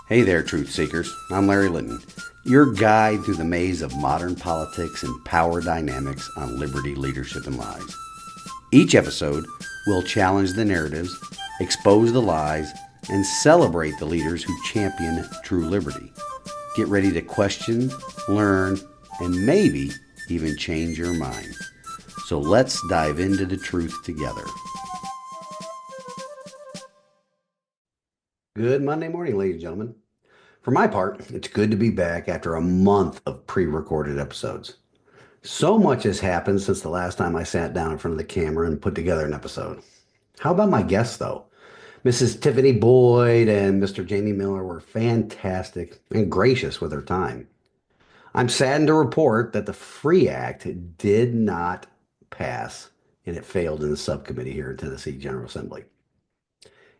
Hey there, truth seekers. I'm Larry Litton, your guide through the maze of modern politics and power dynamics on liberty, leadership, and lies. Each episode will challenge the narratives, expose the lies, and celebrate the leaders who champion true liberty. Get ready to question, learn, and maybe even change your mind. So let's dive into the truth together. Good Monday morning, ladies and gentlemen. For my part, it's good to be back after a month of pre-recorded episodes. So much has happened since the last time I sat down in front of the camera and put together an episode. How about my guests, though? Mrs. Tiffany Boyd and Mr. Jamie Miller were fantastic and gracious with their time. I'm saddened to report that the FREE Act did not pass and it failed in the subcommittee here in Tennessee General Assembly.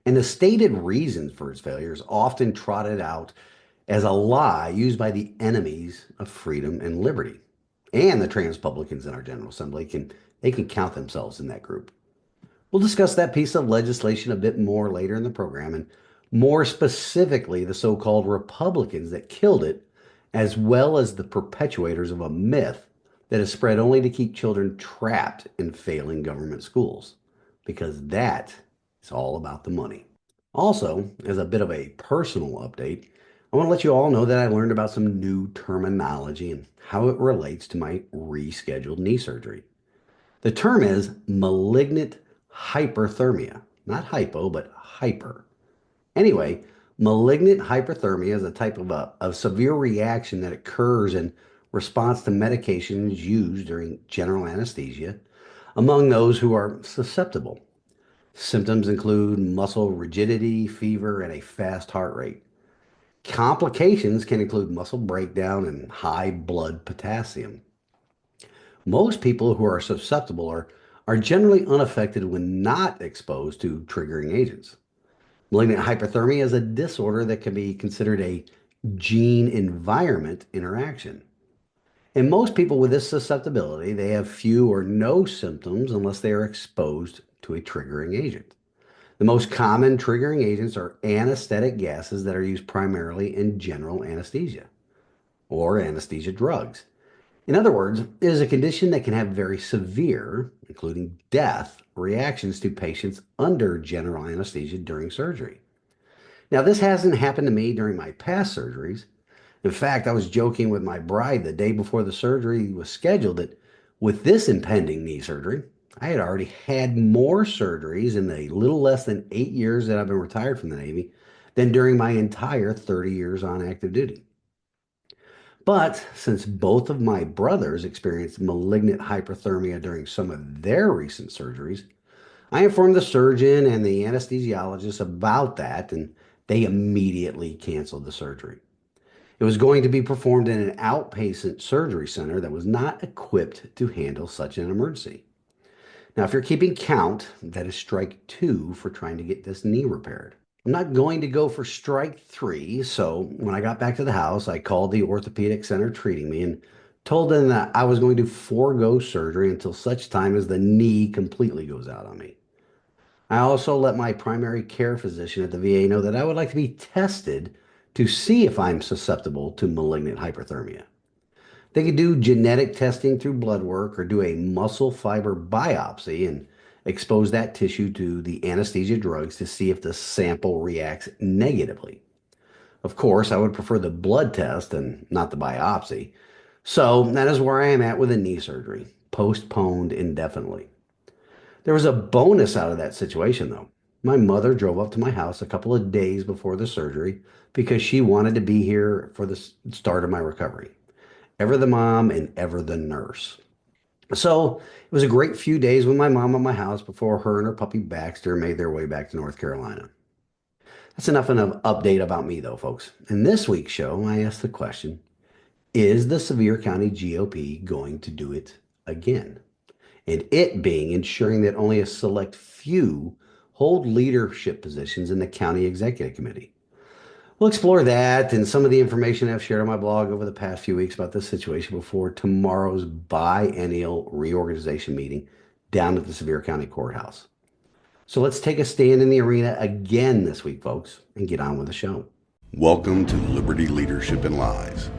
And the stated reasons for its failure is often trotted out as a lie used by the enemies of freedom and liberty. And the trans publicans in our General Assembly can count themselves in that group. We'll discuss that piece of legislation a bit more later in the program, and more specifically the so-called Republicans that killed it, as well as the perpetuators of a myth that is spread only to keep children trapped in failing government schools, because that is all about the money. Also, as a bit of a personal update, I want to let you all know that I learned about some new terminology and how it relates to my rescheduled knee surgery. The term is malignant hyperthermia, not hypo, but hyper. Anyway, malignant hyperthermia is a type of severe reaction that occurs in response to medications used during general anesthesia among those who are susceptible. Symptoms include muscle rigidity, fever, and a fast heart rate. Complications can include muscle breakdown and high blood potassium. Most people who are susceptible are generally unaffected when not exposed to triggering agents. Malignant hyperthermia is a disorder that can be considered a gene-environment interaction. In most people with this susceptibility, they have few or no symptoms unless they are exposed to a triggering agent. The most common triggering agents are anesthetic gases that are used primarily in general anesthesia or anesthesia drugs. In other words, it is a condition that can have very severe, including death, reactions to patients under general anesthesia during surgery. Now, this hasn't happened to me during my past surgeries. In fact, I was joking with my bride the day before the surgery was scheduled that with this impending knee surgery, I had already had more surgeries in the little less than 8 years that I've been retired from the Navy than during my entire 30 years on active duty. But since both of my brothers experienced malignant hyperthermia during some of their recent surgeries, I informed the surgeon and the anesthesiologist about that, and they immediately canceled the surgery. It was going to be performed in an outpatient surgery center that was not equipped to handle such an emergency. Now, if you're keeping count, that is strike 2 for trying to get this knee repaired. I'm not going to go for strike 3, so when I got back to the house, I called the orthopedic center treating me and told them that I was going to forego surgery until such time as the knee completely goes out on me. I also let my primary care physician at the VA know that I would like to be tested to see if I'm susceptible to malignant hyperthermia. They could do genetic testing through blood work or do a muscle fiber biopsy and expose that tissue to the anesthesia drugs to see if the sample reacts negatively. Of course, I would prefer the blood test and not the biopsy. So that is where I am at with the knee surgery, postponed indefinitely. There was a bonus out of that situation, though. My mother drove up to my house a couple of days before the surgery because she wanted to be here for the start of my recovery. Ever the mom and ever the nurse. So it was a great few days with my mom at my house before her and her puppy Baxter made their way back to North Carolina. That's enough of an update about me, though, folks. In this week's show, I asked the question, is the Sevier County GOP going to do it again? And it being ensuring that only a select few hold leadership positions in the county executive committee. We'll explore that and some of the information I've shared on my blog over the past few weeks about this situation before tomorrow's biennial reorganization meeting down at the Sevier County Courthouse. So let's take a stand in the arena again this week, folks, and get on with the show. Welcome to Liberty Leadership and Lies,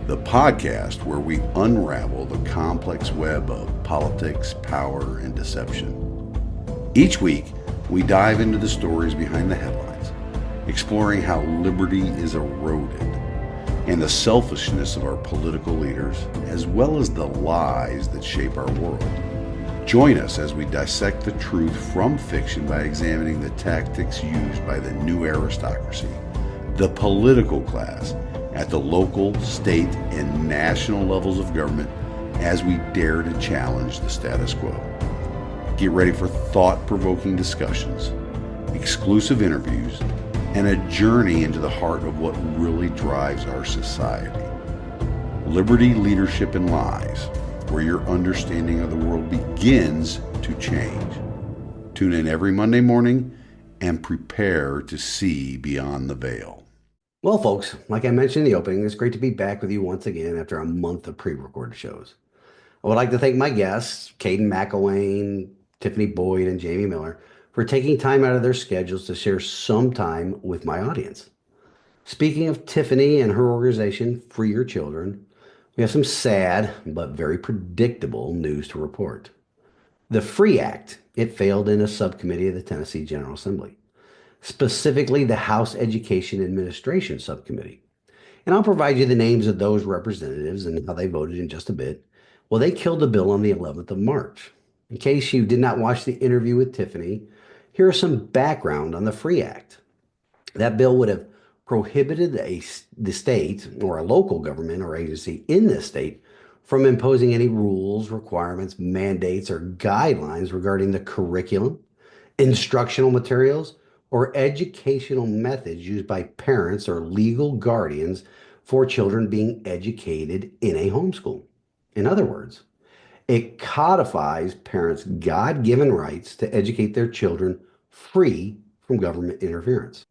the podcast where we unravel the complex web of politics, power, and deception. Each week, we dive into the stories behind the headlines, exploring how liberty is eroded and the selfishness of our political leaders, as well as the lies that shape our world. Join us as we dissect the truth from fiction by examining the tactics used by the new aristocracy, the political class, at the local, state, and national levels of government as we dare to challenge the status quo. Get ready for thought-provoking discussions, exclusive interviews, and a journey into the heart of what really drives our society. Liberty, Leadership, and Lies, where your understanding of the world begins to change. Tune in every Monday morning and prepare to see beyond the veil. Well, folks, like I mentioned in the opening, it's great to be back with you once again after a month of pre-recorded shows. I would like to thank my guests, Caden McElwain, Tiffany Boyd, and Jamie Miller, for taking time out of their schedules to share some time with my audience. Speaking of Tiffany and her organization, Free Your Children, we have some sad but very predictable news to report. The FREE Act, it failed in a subcommittee of the Tennessee General Assembly, specifically the House Education Administration Subcommittee. And I'll provide you the names of those representatives and how they voted in just a bit. Well, they killed the bill on the 11th of March. In case you did not watch the interview with Tiffany, here is some background on the FREE Act. That bill would have prohibited the state or a local government or agency in this state from imposing any rules, requirements, mandates, or guidelines regarding the curriculum, instructional materials, or educational methods used by parents or legal guardians for children being educated in a homeschool. In other words, it codifies parents' God-given rights to educate their children free from government interference.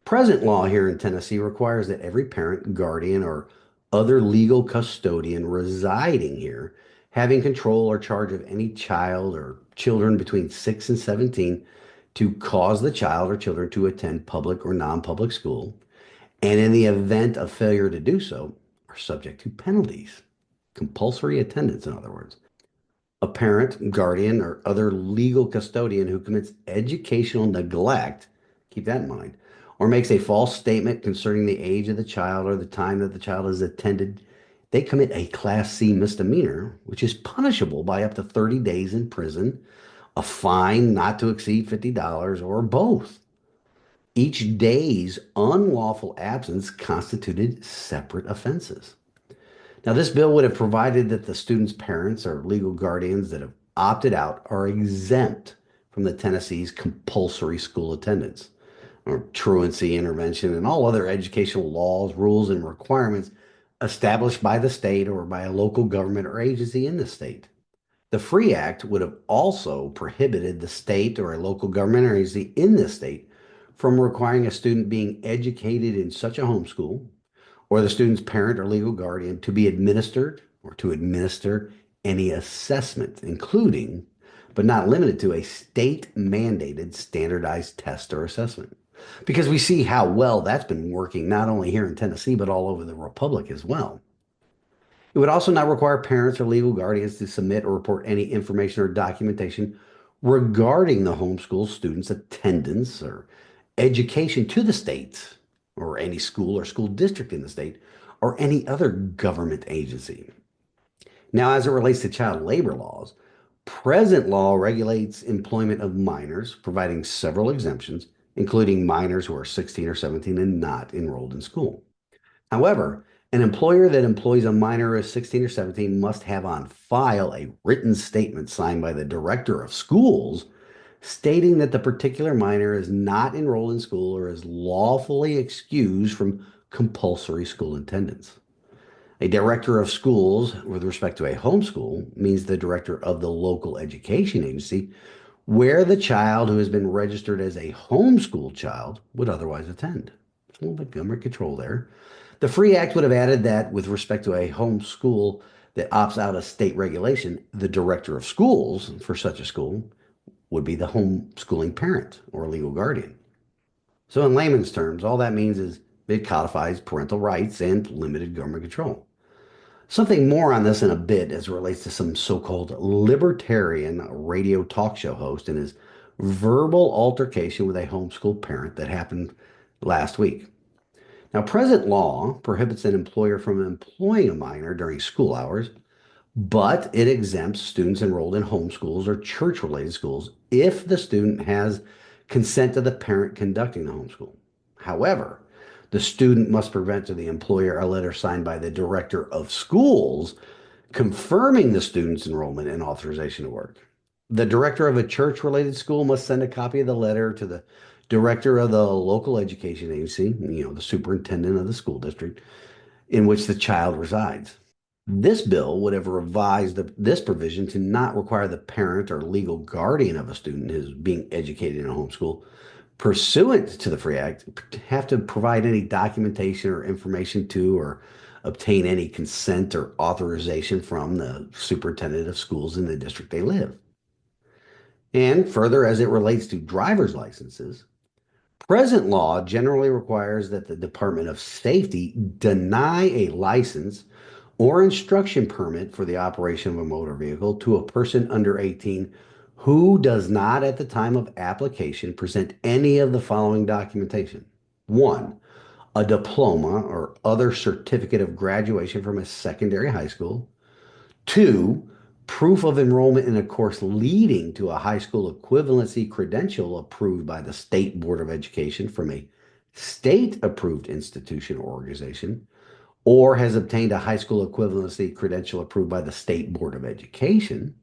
Present law here in Tennessee requires that every parent, guardian, or other legal custodian residing here having control or charge of any child or children between 6 and 17 to cause the child or children to attend public or non-public school, and in the event of failure to do so, are subject to penalties. Compulsory attendance, in other words. A parent, guardian, or other legal custodian who commits educational neglect, keep that in mind, or makes a false statement concerning the age of the child or the time that the child has attended, they commit a Class C misdemeanor, which is punishable by up to 30 days in prison, a fine not to exceed $50, or both. Each day's unlawful absence constituted separate offenses. Now, this bill would have provided that the student's parents or legal guardians that have opted out are exempt from the Tennessee's compulsory school attendance, or truancy intervention, and all other educational laws, rules, and requirements established by the state or by a local government or agency in the state. The FREE Act would have also prohibited the state or a local government or agency in this state from requiring a student being educated in such a homeschool or the student's parent or legal guardian to be administered or to administer any assessment, including, but not limited to, a state-mandated standardized test or assessment. Because we see how well that's been working not only here in Tennessee, but all over the Republic as well. It would also not require parents or legal guardians to submit or report any information or documentation regarding the homeschool student's attendance or education to the state or any school or school district in the state or any other government agency. Now, as it relates to child labor laws, present law regulates employment of minors, providing several exemptions, including minors who are 16 or 17 and not enrolled in school. However, an employer that employs a minor who is 16 or 17 must have on file a written statement signed by the director of schools stating that the particular minor is not enrolled in school or is lawfully excused from compulsory school attendance. A director of schools with respect to a homeschool means the director of the local education agency where the child who has been registered as a homeschool child would otherwise attend. A little bit government control there. The FREE Act would have added that with respect to a homeschool that opts out of state regulation, the director of schools for such a school would be the homeschooling parent or legal guardian. So in layman's terms, all that means is It codifies parental rights and limited government control. Something more on this in a bit as it relates to some so-called libertarian radio talk show host and his verbal altercation with a homeschool parent that happened last week. Now, present law prohibits an employer from employing a minor during school hours, but it exempts students enrolled in homeschools or church-related schools if the student has consent of the parent conducting the homeschool. However, the student must present to the employer a letter signed by the director of schools confirming the student's enrollment and authorization to work. The director of a church-related school must send a copy of the letter to the director of the local education agency, the superintendent of the school district in which the child resides. This bill would have revised this provision to not require the parent or legal guardian of a student who's being educated in a homeschool pursuant to the Free Act have to provide any documentation or information to or obtain any consent or authorization from the superintendent of schools in the district they live. And further, as it relates to driver's licenses, present law generally requires that the Department of Safety deny a license or instruction permit for the operation of a motor vehicle to a person under 18 who does not at the time of application present any of the following documentation. One, a diploma or other certificate of graduation from a secondary high school. Two, proof of enrollment in a course leading to a high school equivalency credential approved by the State Board of Education from a state-approved institution or organization, or has obtained a high school equivalency credential approved by the State Board of Education.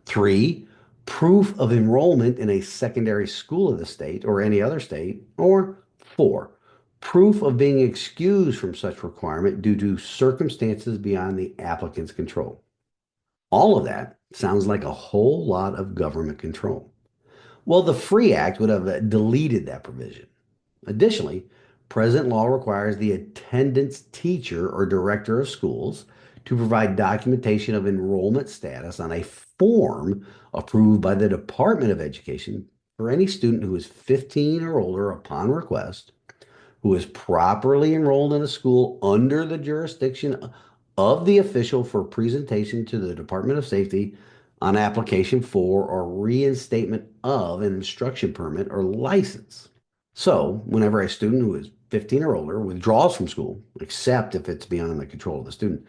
Three, proof of enrollment in a secondary school of the state or any other state. Or four, proof of being excused from such requirement due to circumstances beyond the applicant's control. All of that sounds like a whole lot of government control. Well, the Free Act would have deleted that provision. Additionally, present law requires the attendance teacher or director of schools to provide documentation of enrollment status on a form approved by the Department of Education for any student who is 15 or older upon request, who is properly enrolled in a school under the jurisdiction of the official for presentation to the Department of Safety on application for or reinstatement of an instruction permit or license. So, whenever a student who is 15 or older withdraws from school, except if it's beyond the control of the student,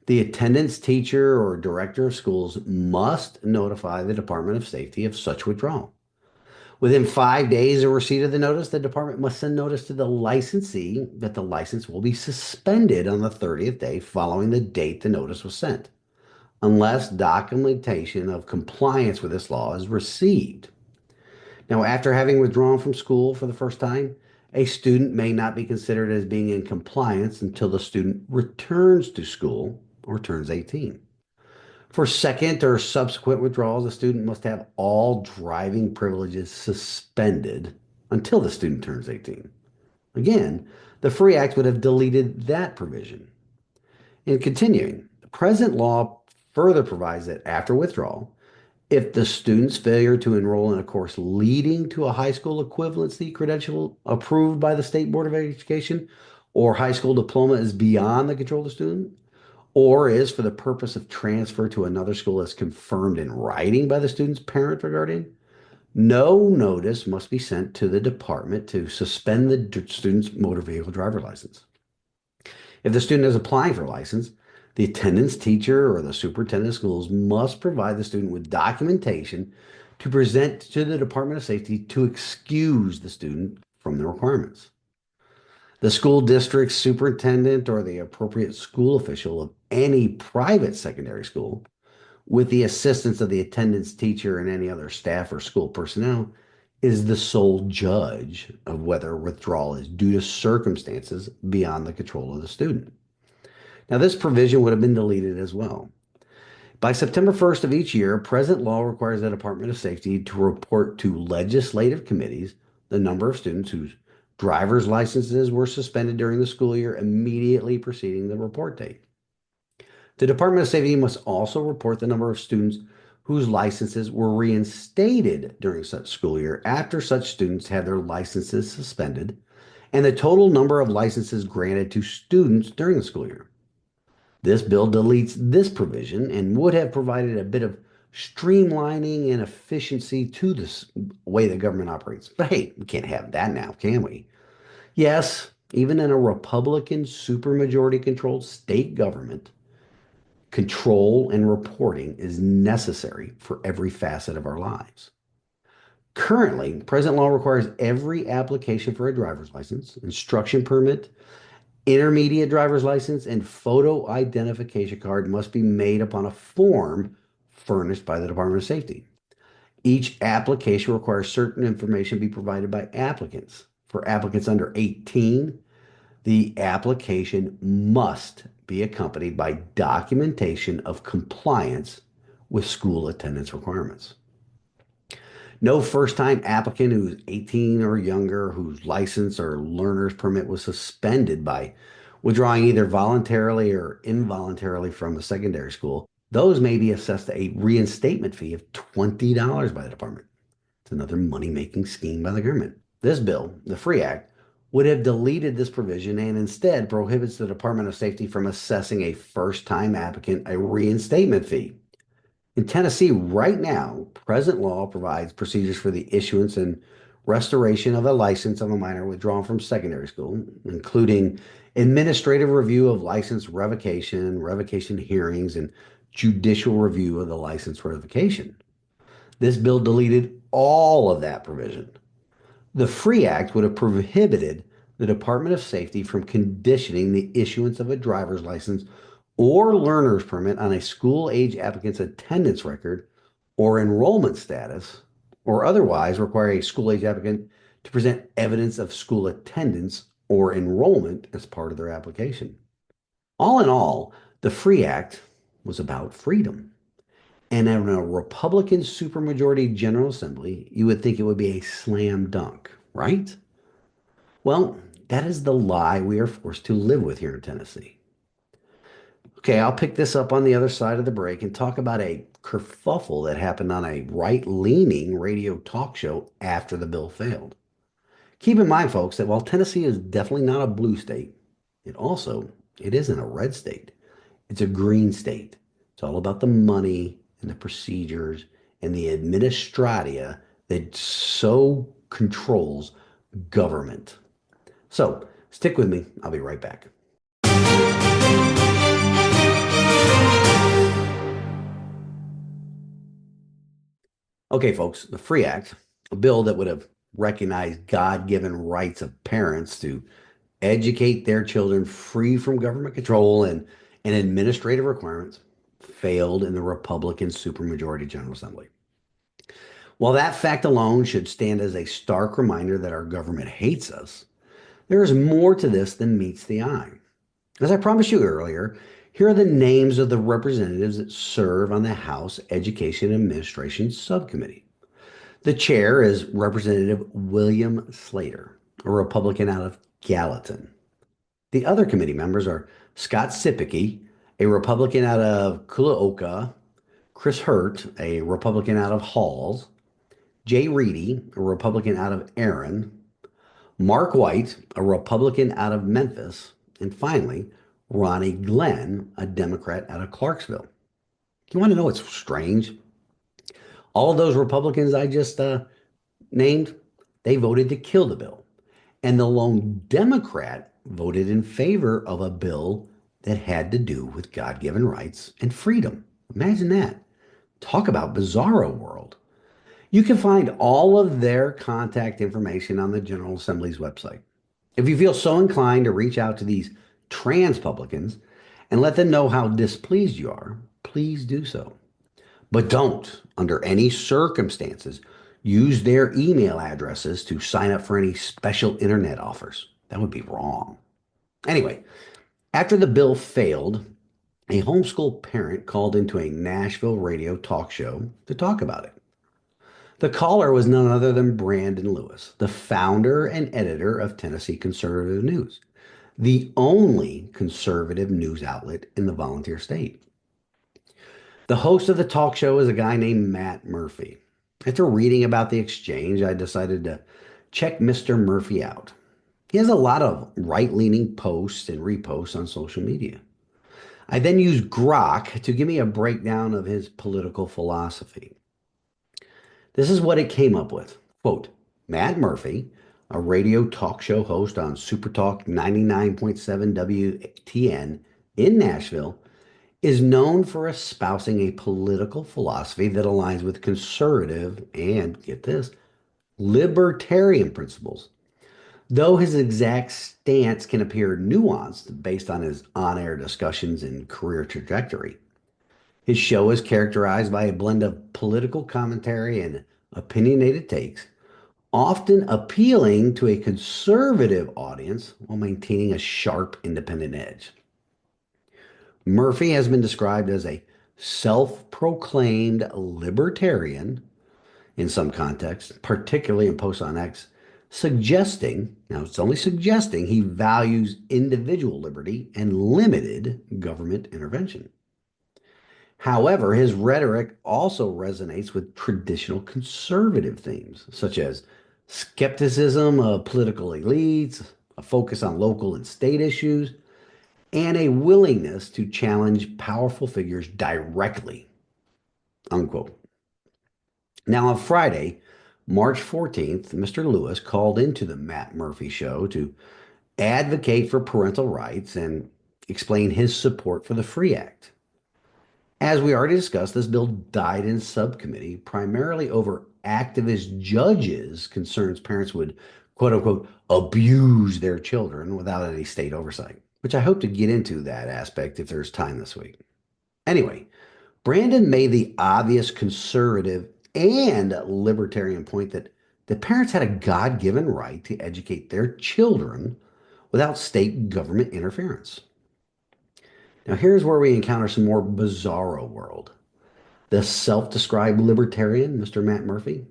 the attendance teacher or director of schools must notify the Department of Safety of such withdrawal. Within 5 days of receipt of the notice, the department must send notice to the licensee that the license will be suspended on the 30th day following the date the notice was sent, unless documentation of compliance with this law is received. Now, after having withdrawn from school for the first time, a student may not be considered as being in compliance until the student returns to school or turns 18. For second or subsequent withdrawals, the student must have all driving privileges suspended until the student turns 18. Again, the Free Act would have deleted that provision. In continuing, the present law further provides that after withdrawal, if the student's failure to enroll in a course leading to a high school equivalency credential approved by the State Board of Education or high school diploma is beyond the control of the student, or is for the purpose of transfer to another school as confirmed in writing by the student's parent or guardian, no notice must be sent to the department to suspend the student's motor vehicle driver license. If the student is applying for a license, the attendance teacher or the superintendent of schools must provide the student with documentation to present to the Department of Safety to excuse the student from the requirements. The school district superintendent or the appropriate school official of any private secondary school, with the assistance of the attendance teacher and any other staff or school personnel, is the sole judge of whether withdrawal is due to circumstances beyond the control of the student. Now, this provision would have been deleted as well. By September 1st of each year, present law requires the Department of Safety to report to legislative committees the number of students whose driver's licenses were suspended during the school year immediately preceding the report date. The Department of Safety must also report the number of students whose licenses were reinstated during such school year after such students had their licenses suspended and the total number of licenses granted to students during the school year. This bill deletes this provision and would have provided a bit of streamlining and efficiency to this way the government operates. But hey, we can't have that now, can we? Yes, even in a Republican supermajority controlled state government, control and reporting is necessary for every facet of our lives. Currently, present law requires every application for a driver's license, instruction permit, intermediate driver's license, and photo identification card must be made upon a form furnished by the Department of Safety. Each application requires certain information be provided by applicants. For applicants under 18, the application must be accompanied by documentation of compliance with school attendance requirements. No first-time applicant who's 18 or younger, whose license or learner's permit was suspended by withdrawing either voluntarily or involuntarily from a secondary school, those may be assessed a reinstatement fee of $20 by the department. It's another money-making scheme by the government. This bill, the FREE Act, would have deleted this provision and instead prohibits the Department of Safety from assessing a first-time applicant a reinstatement fee. In Tennessee, right now, present law provides procedures for the issuance and restoration of a license of a minor withdrawn from secondary school, including administrative review of license revocation, revocation hearings, and judicial review of the license revocation. This bill deleted all of that provision. The FREE Act would have prohibited the Department of Safety from conditioning the issuance of a driver's license or learner's permit on a school-age applicant's attendance record or enrollment status, or otherwise require a school-age applicant to present evidence of school attendance or enrollment as part of their application. All in all, the FREE Act was about freedom. And in a Republican supermajority General Assembly, you would think it would be a slam dunk, right? Well, that is the lie we are forced to live with here in Tennessee. Okay, I'll pick this up on the other side of the break and talk about a kerfuffle that happened on a right-leaning radio talk show after the bill failed. Keep in mind, folks, that while Tennessee is definitely not a blue state, it isn't a red state. It's a green state. It's all about the money and the procedures and the administratia that so controls government. So stick with me. I'll be right back. Okay, folks, the FREE Act, a bill that would have recognized God-given rights of parents to educate their children free from government control and administrative requirements, failed in the Republican supermajority General Assembly. While that fact alone should stand as a stark reminder that our government hates us, there is more to this than meets the eye. As I promised you earlier, here are the names of the representatives that serve on the House Education Administration Subcommittee. The chair is Representative William Slater, a Republican out of Gallatin. The other committee members are Scott Sipicki, a Republican out of Kulaoka, Chris Hurt, a Republican out of Halls, Jay Reedy, a Republican out of Aaron, Mark White, a Republican out of Memphis, and finally, Ronnie Glenn, a Democrat out of Clarksville. You want to know what's strange? All of those Republicans I just named, they voted to kill the bill. And the lone Democrat voted in favor of a bill that had to do with God-given rights and freedom. Imagine that. Talk about bizarro world. You can find all of their contact information on the General Assembly's website. If you feel so inclined to reach out to these trans-publicans and let them know how displeased you are, please do so. But don't, under any circumstances, use their email addresses to sign up for any special internet offers. That would be wrong. Anyway, after the bill failed, a homeschool parent called into a Nashville radio talk show to talk about it. The caller was none other than Brandon Lewis, the founder and editor of Tennessee Conservative News, the only conservative news outlet in the volunteer state. The host of the talk show is a guy named Matt Murphy. After reading about the exchange, I decided to check Mr. Murphy out. He has a lot of right-leaning posts and reposts on social media. I then use Grok to give me a breakdown of his political philosophy. This is what it came up with. Quote, Matt Murphy, a radio talk show host on Supertalk 99.7 WTN in Nashville, is known for espousing a political philosophy that aligns with conservative and, get this, libertarian principles. Though his exact stance can appear nuanced based on his on air discussions and career trajectory, his show is characterized by a blend of political commentary and opinionated takes, often appealing to a conservative audience while maintaining a sharp independent edge. Murphy has been described as a self proclaimed libertarian in some contexts, particularly in posts on X, suggesting, now it's only suggesting, he values individual liberty and limited government intervention. However, his rhetoric also resonates with traditional conservative themes, such as skepticism of political elites, a focus on local and state issues, and a willingness to challenge powerful figures directly. Unquote. Now, on Friday, March 14th, Mr. Lewis called into the Matt Murphy show to advocate for parental rights and explain his support for the FREE Act. As we already discussed, this bill died in subcommittee primarily over activist judges' concerns parents would, quote unquote, abuse their children without any state oversight, which I hope to get into that aspect if there's time this week. Anyway, Brandon made the obvious conservative and libertarian point that parents had a God given right to educate their children without state government interference. Now, here's where we encounter some more bizarro world. The self described libertarian, Mr. Matt Murphy,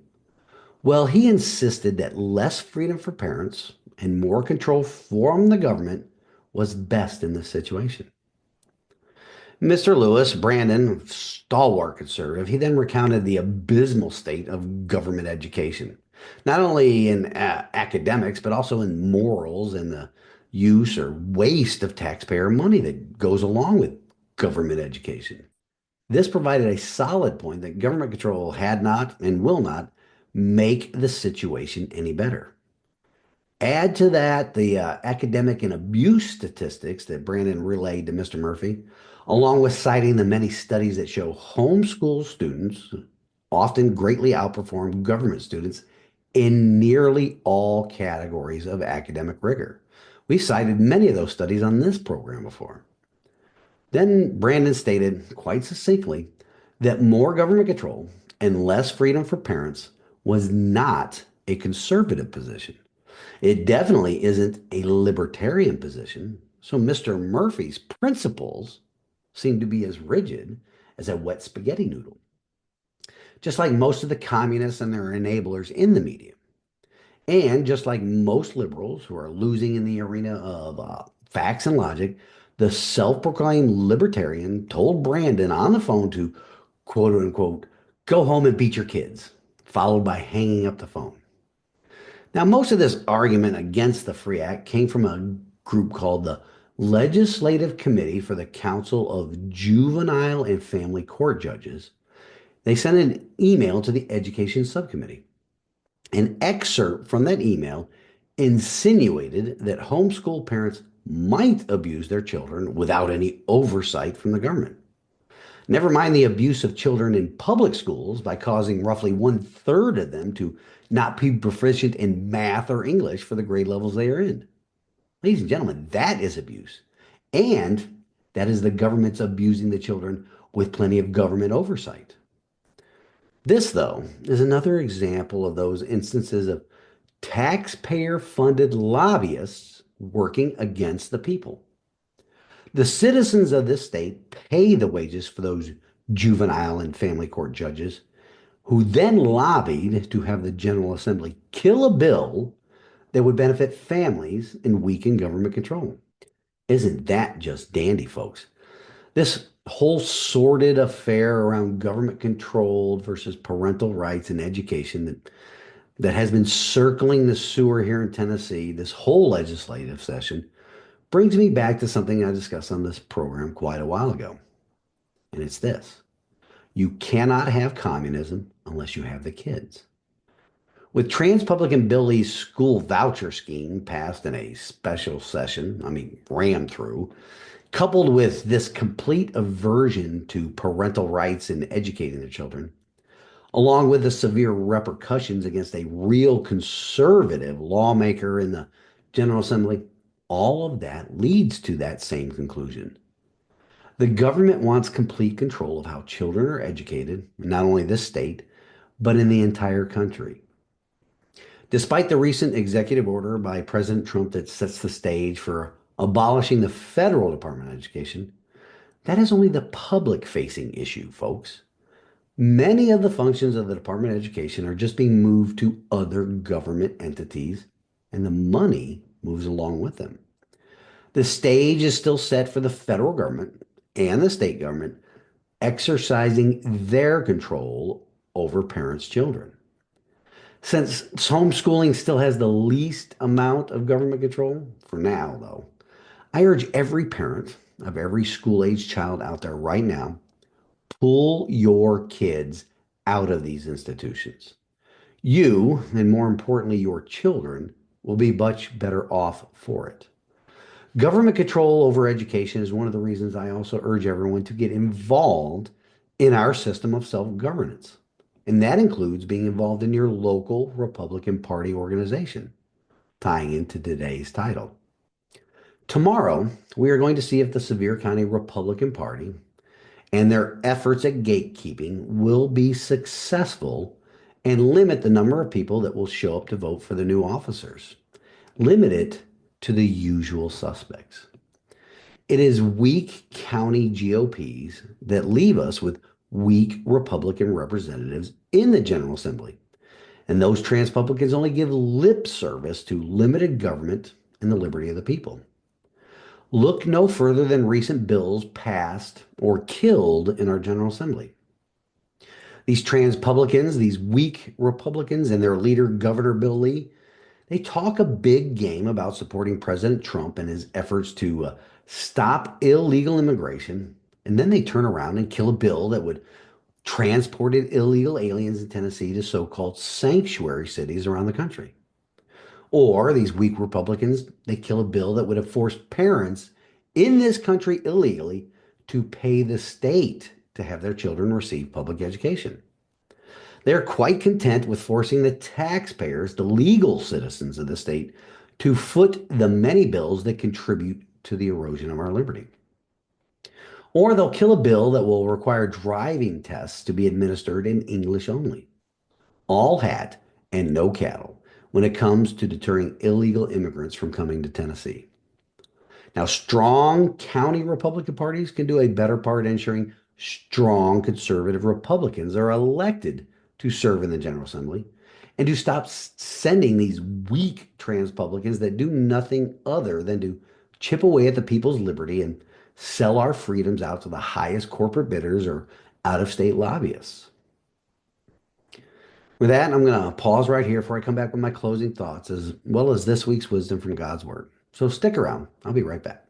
well, he insisted that less freedom for parents and more control from the government was best in this situation. Mr. Lewis, Brandon, stalwart conservative, he then recounted the abysmal state of government education, not only in academics, but also in morals and the use or waste of taxpayer money that goes along with government education. This provided a solid point that government control had not and will not make the situation any better. Add to that the academic and abuse statistics that Brandon relayed to Mr. Murphy, along with citing the many studies that show homeschool students often greatly outperform government students in nearly all categories of academic rigor. We cited many of those studies on this program before. Then Brandon stated quite succinctly that more government control and less freedom for parents was not a conservative position. It definitely isn't a libertarian position. So Mr. Murphy's principles seem to be as rigid as a wet spaghetti noodle, just like most of the communists and their enablers in the media. And just like most liberals who are losing in the arena of facts and logic, the self proclaimed libertarian told Brandon on the phone to, quote unquote, go home and beat your kids, followed by hanging up the phone. Now, most of this argument against the FREE Act came from a group called the Legislative Committee for the Council of Juvenile and Family Court Judges. They sent an email to the Education Subcommittee. An excerpt from that email insinuated that homeschool parents might abuse their children without any oversight from the government. Never mind the abuse of children in public schools by causing roughly 1/3 of them to not be proficient in math or English for the grade levels they are in. Ladies and gentlemen, that is abuse. And that is the government's abusing the children with plenty of government oversight. This, though, is another example of those instances of taxpayer funded lobbyists working against the people. The citizens of this state pay the wages for those juvenile and family court judges who then lobbied to have the General Assembly kill a bill that would benefit families and weaken government control. Isn't that just dandy, folks? This whole sordid affair around government controlled versus parental rights in education that that has been circling the sewer here in Tennessee this whole legislative session brings me back to something I discussed on this program quite a while ago. And it's this: you cannot have communism unless you have the kids. With Trans-Publican Bill Lee's school voucher scheme passed in a special session, rammed through, coupled with this complete aversion to parental rights in educating their children, along with the severe repercussions against a real conservative lawmaker in the General Assembly, all of that leads to that same conclusion. The government wants complete control of how children are educated, not only this state, but in the entire country. Despite the recent executive order by President Trump that sets the stage for abolishing the federal Department of Education, that is only the public-facing issue, folks. Many of the functions of the Department of Education are just being moved to other government entities, and the money moves along with them. The stage is still set for the federal government and the state government exercising their control over parents' children. Since homeschooling still has the least amount of government control, for now though, I urge every parent of every school-age child out there right now, pull your kids out of these institutions. You, and more importantly, your children, will be much better off for it. Government control over education is one of the reasons I also urge everyone to get involved in our system of self-governance. And that includes being involved in your local Republican Party organization, tying into today's title. Tomorrow, we are going to see if the Sevier County Republican Party and their efforts at gatekeeping will be successful and limit the number of people that will show up to vote for the new officers. Limit it to the usual suspects. It is weak county GOPs that leave us with weak Republican representatives in the General Assembly. And those trans-Republicans only give lip service to limited government and the liberty of the people. Look no further than recent bills passed or killed in our General Assembly. These trans-Republicans, these weak Republicans, and their leader, Governor Bill Lee, they talk a big game about supporting President Trump and his efforts to stop illegal immigration, and then they turn around and kill a bill that would transport illegal aliens in Tennessee to so-called sanctuary cities around the country. Or these weak Republicans, they kill a bill that would have forced parents in this country illegally to pay the state to have their children receive public education. They're quite content with forcing the taxpayers, the legal citizens of the state, to foot the many bills that contribute to the erosion of our liberty. Or they'll kill a bill that will require driving tests to be administered in English only. All hat and no cattle when it comes to deterring illegal immigrants from coming to Tennessee. Now, strong county Republican parties can do a better part in ensuring strong conservative Republicans are elected to serve in the General Assembly and to stop sending these weak trans-Republicans that do nothing other than to chip away at the people's liberty and sell our freedoms out to the highest corporate bidders or out-of-state lobbyists. With that, I'm going to pause right here before I come back with my closing thoughts, as well as this week's wisdom from God's Word. So stick around. I'll be right back.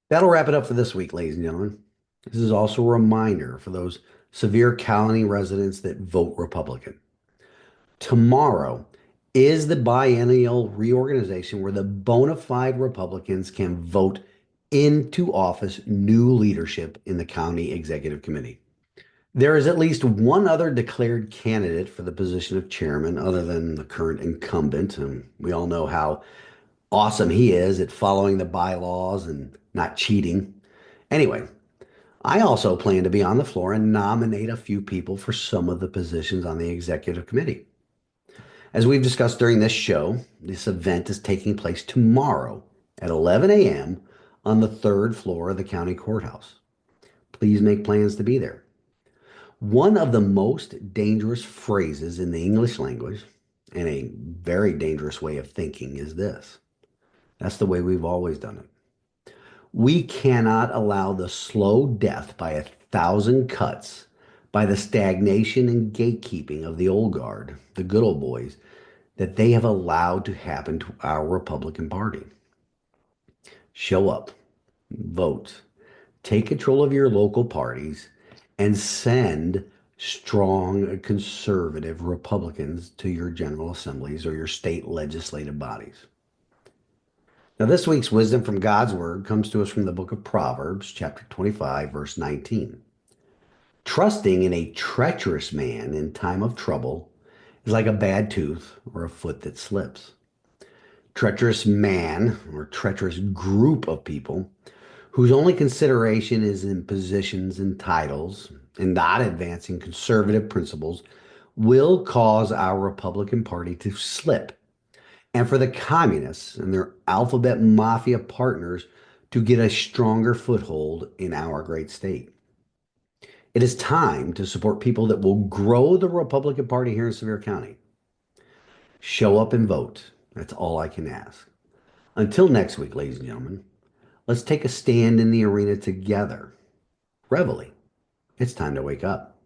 That'll wrap it up for this week, ladies and gentlemen. This is also a reminder for those Sevier County residents that vote Republican. Tomorrow is the biennial reorganization where the bona fide Republicans can vote into office new leadership in the county executive committee. There is at least one other declared candidate for the position of chairman other than the current incumbent, and we all know how awesome he is at following the bylaws and not cheating. Anyway, I also plan to be on the floor and nominate a few people for some of the positions on the executive committee. As we've discussed during this show, this event is taking place tomorrow at 11 a.m. on the third floor of the county courthouse. Please make plans to be there. One of the most dangerous phrases in the English language, and a very dangerous way of thinking, is this: that's the way we've always done it. We cannot allow the slow death by 1,000 cuts, by the stagnation and gatekeeping of the old guard, the good old boys, that they have allowed to happen to our Republican Party. Show up, vote, take control of your local parties, and send strong conservative Republicans to your general assemblies or your state legislative bodies. Now, this week's wisdom from God's Word comes to us from the book of Proverbs, chapter 25, verse 19. Trusting in a treacherous man in time of trouble is like a bad tooth or a foot that slips. Treacherous man or treacherous group of people whose only consideration is in positions and titles and not advancing conservative principles will cause our Republican Party to slip, and for the communists and their alphabet mafia partners to get a stronger foothold in our great state. It is time to support people that will grow the Republican Party here in Sevier County. Show up and vote. That's all I can ask. Until next week, ladies and gentlemen, let's take a stand in the arena together. Reveille, it's time to wake up.